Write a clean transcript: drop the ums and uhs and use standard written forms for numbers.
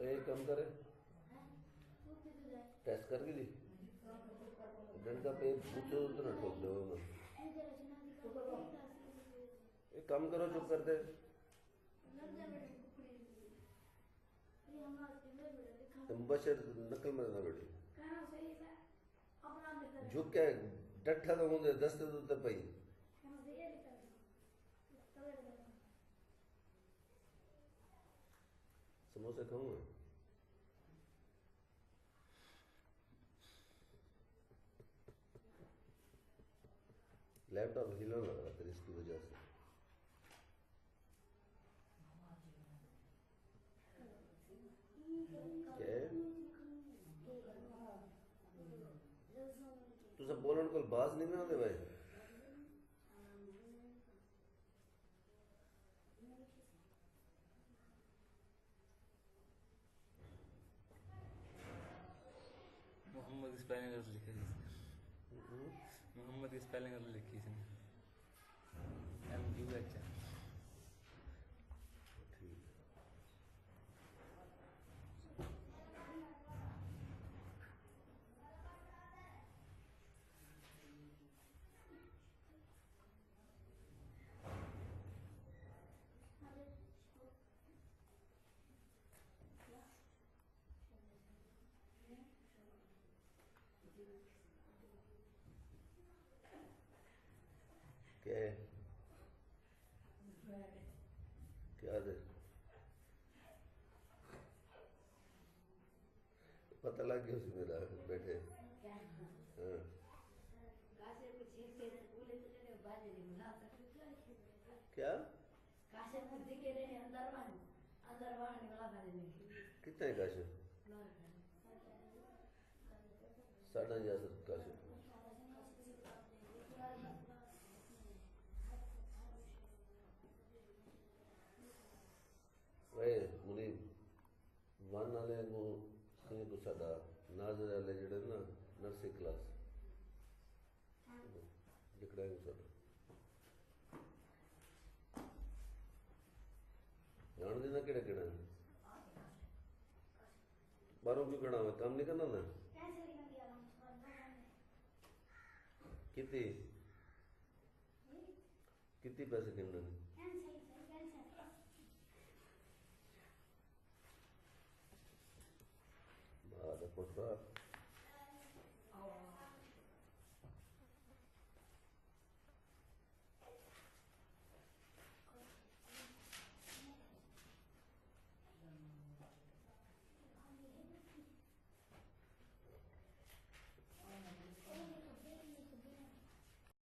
एक काम करे, टेस्ट करके दी डंडा पे पूछो तो ना ठोक दो मैं। एक काम करो, चुप कर दे। तुम बशर नकल में ना बैठी झुक के डट्ठा तो मुझे दस्ते तो पई समोसे खाऊंगा। लैपटॉप हिलने लग रहा था इसकी वजह से। क्या तू सब बोलन को बाज नहीं ना दे भाई। मोहम्मद की स्पेलिंग गलत लिखी थी। मोहम्मद की स्पेलिंग गलत लिखी थी। MUH। क्या है? क्या दे? पता लग गया उसी मेरा बैठे। हाँ। क्या कितना है काश? 60,000 काश। वे मुनीब वन वाले को कहीं तो सादा नाजर वाले जड़े ना नर्सिंग क्लास लिखड़ा है सादा जान देना केड़ा केड़ा है बारों क्यों खड़ा हुआ काम नहीं करना ना कितनी कितनी पैसे गिनना बात है